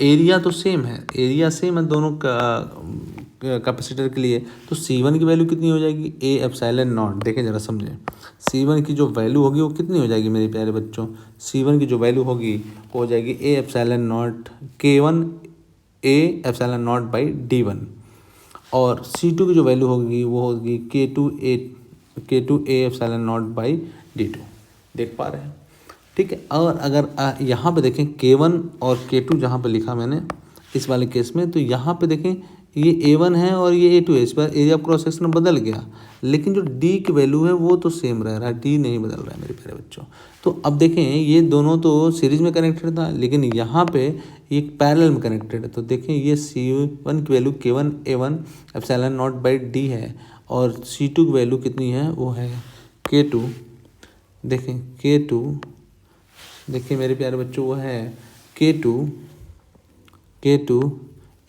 A: एरिया तो सेम है, एरिया सेम है दोनों कैपेसिटर के लिए, तो C1 की वैल्यू कितनी हो जाएगी, A/0। देखें ज़रा समझें, C1 की जो वैल्यू होगी वो कितनी हो जाएगी मेरे प्यारे बच्चों, C1 की जो वैल्यू होगी वो हो जाएगी A/0 K1 A/0/D1, और C2 की जो वैल्यू होगी वो होगी K2 A/0/D2। देख पा रहे हैं, ठीक है। और अगर यहाँ पे देखें K1 और K2 जहाँ पे लिखा मैंने इस वाले केस में, तो यहाँ पे देखें ये A1 है और ये A2 है, इस बार एरिया ऑफ क्रॉस सेक्शन बदल गया, लेकिन जो D की वैल्यू है वो तो सेम रह रहा है, D नहीं बदल रहा है मेरे प्यारे बच्चों। तो अब देखें ये दोनों तो सीरीज में कनेक्टेड था, लेकिन यहाँ पे एक पैरेलल में कनेक्टेड है, तो देखें ये C1 की वैल्यू K1 A/0/D है, और C2 की वैल्यू कितनी है वो है K2। देखें K2, देखिए मेरे प्यारे बच्चों वो है K2 A2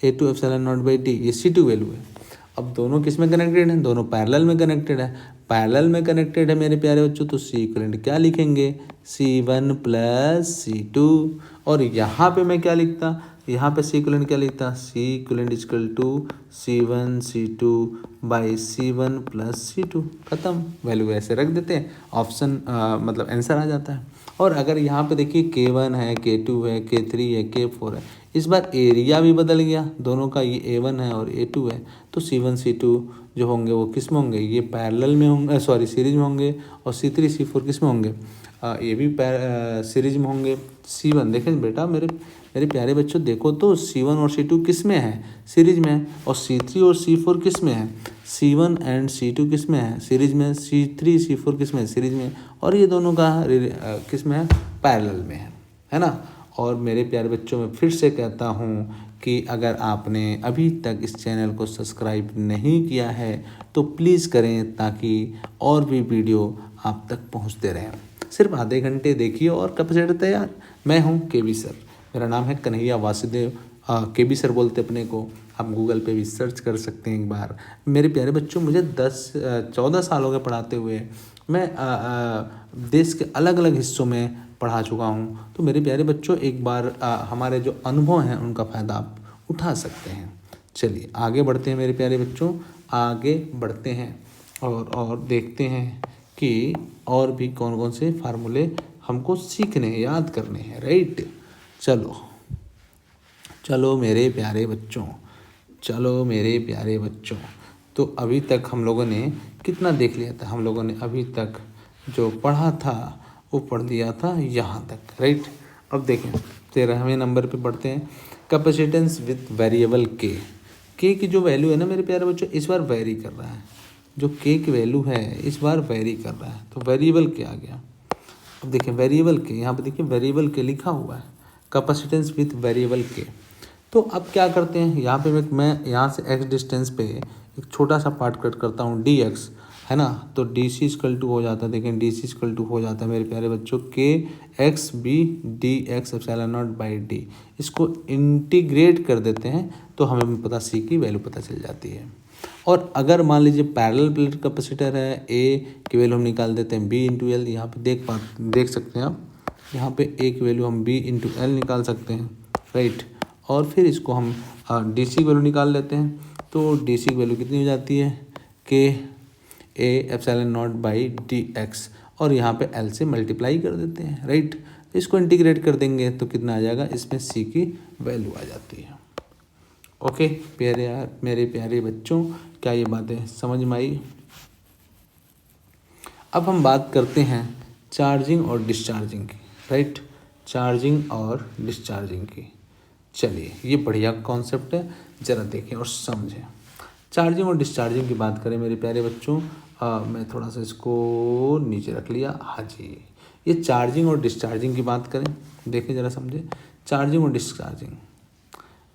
A: epsilon not by D, ये C2 वैल्यू है। अब दोनों किस में कनेक्टेड हैं? दोनों पैरेलल में कनेक्टेड है। पैरेलल में कनेक्टेड है मेरे प्यारे बच्चों, तो सी इक्वलेंट क्या लिखेंगे? C1 plus C2। और यहाँ पे मैं क्या लिखता? यहाँ पे सी इक्वलेंट क्या लिखता? C equivalent is equal to C1 C2 by C1 plus C2। खत्म, वैल्यू ऐसे रख देते हैं, ऑप्शन मतलब आंसर आ जाता है। और अगर यहाँ पे देखिए K1 है, K2 है, K3 है, K4 है, इस बार एरिया भी बदल गया दोनों का, ये A1 है और A2 है, तो C1 C2 जो होंगे वो किस में होंगे? ये पैरेलल में होंगे, सॉरी सीरीज में होंगे। और C3 C4 किस में होंगे? ये भी सीरीज में होंगे। C1 देखें बेटा, मेरे प्यारे बच्चों देखो तो C1 और C2 किस में है? सीरीज में है। और C3 और C4 किस में है? C1 एंड C2 किस में है? सीरीज में। C3 C4 किस में है? सीरीज में। और ये दोनों का किस में है? पैरेलल में है ना। और मेरे प्यारे बच्चों, मैं फिर से कहता हूँ कि अगर आपने अभी तक इस चैनल को सब्सक्राइब नहीं किया है तो प्लीज़ करें, ताकि और भी वीडियो आप तक पहुँचते रहें। सिर्फ आधे घंटे देखिए और कैपेसिटर तैयार। मैं हूँ KB सर, मेरा नाम है कन्हैया वासुदेव, KB सर बोलते अपने को। आप गूगल पे भी सर्च कर सकते हैं एक बार। मेरे प्यारे बच्चों, मुझे 14 साल हो गए पढ़ाते हुए। मैं देश के अलग अलग हिस्सों में पढ़ा चुका हूँ। तो मेरे प्यारे बच्चों, एक बार हमारे जो अनुभव हैं उनका फ़ायदा आप उठा सकते हैं। चलिए आगे बढ़ते हैं मेरे प्यारे बच्चों, आगे बढ़ते हैं और देखते हैं कि और भी कौन कौन से फार्मूले हमको सीखने हैं, याद करने हैं, राइट। चलो मेरे प्यारे बच्चों, तो अभी तक हम लोगों ने कितना देख लिया था? हम लोगों ने अभी तक जो पढ़ा था वो पढ़ लिया था यहाँ तक, राइट। अब देखें 13वें नंबर पे बढ़ते हैं, कैपेसिटेंस विथ वेरिएबल के की जो वैल्यू है ना मेरे प्यारे बच्चों, इस बार वेरी कर रहा है। जो के की वैल्यू है इस बार वेरी कर रहा है, तो वेरिएबल के आ गया। अब देखें वेरिएबल के, यहाँ पे देखिए वेरिएबल के लिखा हुआ है, कैपेसिटेंस विथ वेरिएबल के। तो अब क्या करते हैं, यहाँ पे मैं यहाँ से x डिस्टेंस पे एक छोटा सा पार्ट कट करता हूँ dx, है ना। तो dc इक्वल टू हो जाता है, देखें dc इक्वल टू हो जाता है मेरे प्यारे बच्चों के X B D X epsilon not by D. इसको इंटीग्रेट कर देते हैं तो हमें पता c की वैल्यू पता चल जाती है। और अगर मान लीजिए पैरेलल प्लेट कैपेसिटर है, a की वैल्यू हम निकाल देते हैं b इंटू एल। यहाँ पे देख सकते हैं आप, यहाँ पे a की वैल्यू हम b इंटू एल निकाल सकते हैं, राइट। और फिर इसको हम DC की वैल्यू निकाल लेते हैं, तो DC की वैल्यू कितनी हो जाती है? के ए epsilon not by D x, और यहाँ पे L से मल्टीप्लाई कर देते हैं, राइट। इसको इंटीग्रेट कर देंगे तो कितना आ जाएगा? इसमें C की वैल्यू आ जाती है। ओके मेरे प्यारे बच्चों, क्या ये बातें समझ में आई? अब हम बात करते हैं चार्जिंग और डिस्चार्जिंग की, राइट। चार्जिंग और डिस्चार्जिंग की। चलिए ये बढ़िया कॉन्सेप्ट है, ज़रा देखें और समझें। चार्जिंग और डिस्चार्जिंग की बात करें मेरे प्यारे बच्चों, मैं थोड़ा सा इसको नीचे रख लिया, हाँ जी। ये चार्जिंग और डिस्चार्जिंग की बात करें, देखें ज़रा समझें। चार्जिंग और डिस्चार्जिंग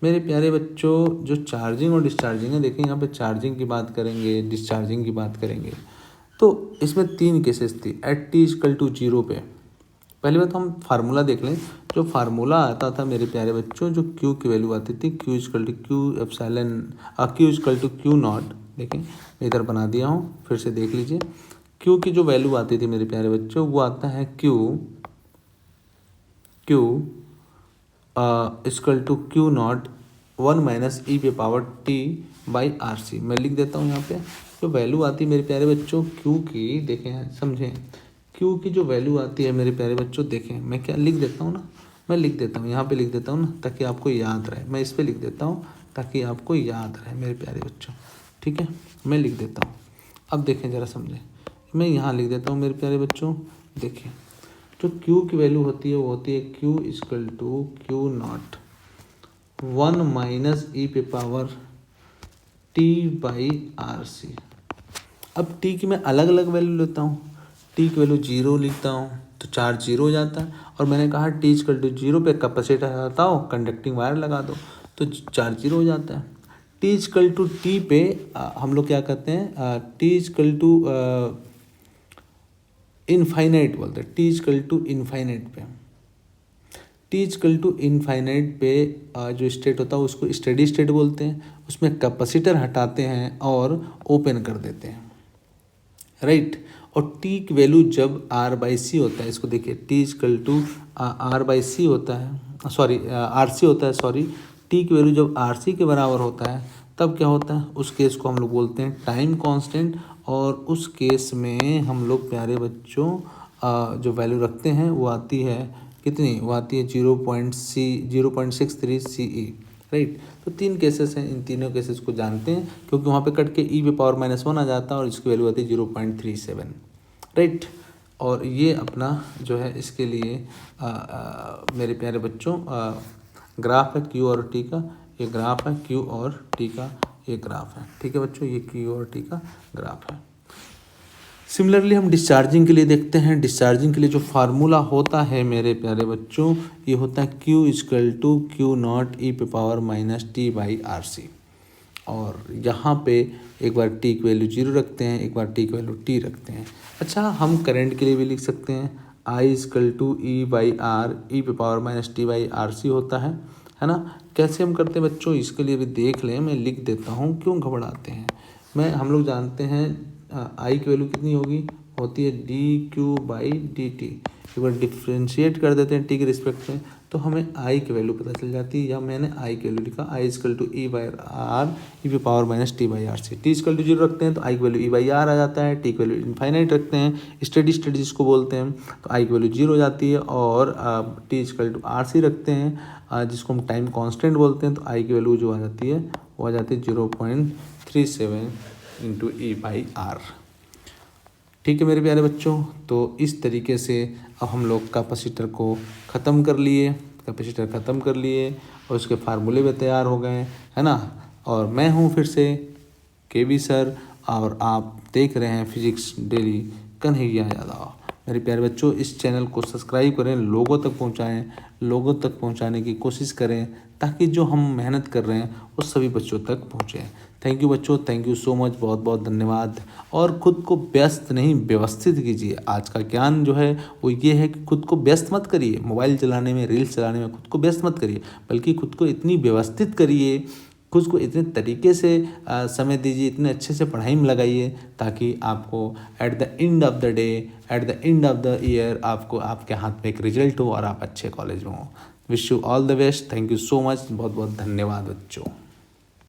A: मेरे प्यारे बच्चों, जो चार्जिंग और डिस्चार्जिंग है, देखें यहाँ पे चार्जिंग की बात करेंगे, डिस्चार्जिंग की बात करेंगे, तो इसमें 3 केसेस थी। एट टी इक्वल टू 0 पे पहली बात हम फार्मूला देख लें। जो फार्मूला आता था मेरे प्यारे बच्चों, जो Q की वैल्यू आती थी, Q equal to Q equal to Q not, देखें मैं इधर बना दिया हूँ, फिर से देख लीजिए। Q की जो वैल्यू आती थी मेरे प्यारे बच्चों, वो आता है Q equal to Q naught 1 minus E पे पावर T बाई RC। मैं लिख देता हूँ यहाँ पे जो वैल्यू आती है मेरे प्यारे बच्चों Q की, देखें समझें। Q की जो वैल्यू आती है मेरे प्यारे बच्चों, देखें मैं क्या लिख देता हूँ ना, मैं लिख देता हूँ यहाँ पे, लिख देता हूँ ना, ताकि आपको याद रहे। मैं इस पे लिख देता हूँ ताकि आपको याद रहे मेरे प्यारे बच्चों, ठीक है। मैं लिख देता हूँ, अब देखें ज़रा समझें। मैं यहाँ लिख देता हूँ मेरे प्यारे बच्चों, देखें जो Q की वैल्यू होती है वो होती है Q equal to Q naught 1 minus E पे पावर T बाई RC। अब T की मैं अलग अलग वैल्यू लेता हूँ, T की वैल्यू 0 लिखता हूँ तो चार्ज 0 हो जाता है। और मैंने कहा T इक्वल टू 0 पे कैपेसिटर हटाओ, कंडक्टिंग वायर लगा दो तो चार्ज 0 हो जाता है। T इक्वल टू T पे हम लोग क्या करते हैं, T इक्वल टू इनफाइनाइट बोलते हैं, T इक्वल टू इनफाइनाइट पे टी इजकल टू इनफाइनाइट पे जो स्टेट होता है उसको स्टेडी स्टेट बोलते हैं। उसमें कैपेसिटर हटाते हैं और ओपन कर देते हैं, राइट। और टी की वैल्यू जब आर बाई सी होता है, इसको देखिए, T is equal to R by C होता है, सॉरी आर सी होता है, सॉरी, टी की वैल्यू जब आर सी के बराबर होता है तब क्या होता है, उस केस को हम लोग बोलते हैं टाइम कांस्टेंट। और उस केस में हम लोग प्यारे बच्चों जो वैल्यू रखते हैं वो आती है कितनी, वो आती है 0.63 CE, राइट। तो 3 केसेस हैं, इन तीनों केसेस को जानते हैं क्योंकि वहाँ पे कट के e⁻⁻1 आ जाता है और इसकी वैल्यू आती है 0.37, राइट। और ये अपना जो है इसके लिए मेरे प्यारे बच्चों ग्राफ है Q और T का, ये ग्राफ है Q और T का, ये ग्राफ है, ठीक है बच्चों, ये Q और T का ग्राफ है। सिमिलरली हम डिस्चार्जिंग के लिए देखते हैं। डिस्चार्जिंग के लिए जो फार्मूला होता है मेरे प्यारे बच्चों, ये होता है Q is equal to Q0 e⁻⁻t/RC। और यहाँ पे एक बार t की वैल्यू 0 रखते हैं, एक बार t की वैल्यू t रखते हैं। अच्छा, हम करंट के लिए भी लिख सकते हैं, I is equal to E/R e⁻⁻t/RC होता है ना। कैसे हम करते हैं बच्चों, इसके लिए भी देख लें, मैं लिख देता हूँ, क्यों घबराते हैं। हम लोग जानते हैं आई की वैल्यू कितनी होती है dQ/dt। एक बार डिफ्रेंशिएट कर देते हैं टी के रिस्पेक्ट में तो हमें आई की वैल्यू पता चल जाती है, या मैंने आई की वैल्यू लिखा, I is equal to E/R e⁻⁻t/RC। T is equal to 0 रखते हैं तो आई की वैल्यू E/R आ जाता है, टी की वैल्यू इनफाइनाइट रखते हैं, स्टेडी स्टेट जिसको बोलते हैं, तो आई की वैल्यू 0 हो जाती है। और टी इजकल टू RC रखते हैं जिसको हम टाइम कॉन्स्टेंट बोलते हैं, तो आई की वैल्यू जो आ जाती है वो आ जाती है 0.37 इंटू E/R। ठीक है मेरे प्यारे बच्चों, तो इस तरीके से अब हम लोग कैपेसिटर को ख़त्म कर लिए, और उसके फार्मूले भी तैयार हो गए, है ना। और मैं हूँ फिर से KB सर, और आप देख रहे हैं फिजिक्स डेली कन्हैया यादव। मेरे प्यारे बच्चों, इस चैनल को सब्सक्राइब करें, लोगों तक पहुँचाएँ, लोगों तक पहुँचाने की कोशिश करें ताकि जो हम मेहनत कर रहे हैं वो सभी बच्चों तक पहुँचे। थैंक यू बच्चों, थैंक यू सो मच, बहुत बहुत धन्यवाद। और ख़ुद को व्यस्त नहीं, व्यवस्थित कीजिए। आज का ज्ञान जो है वो ये है कि खुद को व्यस्त मत करिए, मोबाइल चलाने में, रील्स चलाने में खुद को व्यस्त मत करिए, बल्कि खुद को इतनी व्यवस्थित करिए, खुद को इतने तरीके से समय दीजिए, इतने अच्छे से पढ़ाई में लगाइए ताकि आपको at the end of the day, at the end of the year आपको आपके हाथ में एक रिजल्ट हो और आप अच्छे कॉलेज में हो। Wish you all the best. Thank you so much, बहुत बहुत धन्यवाद बच्चों।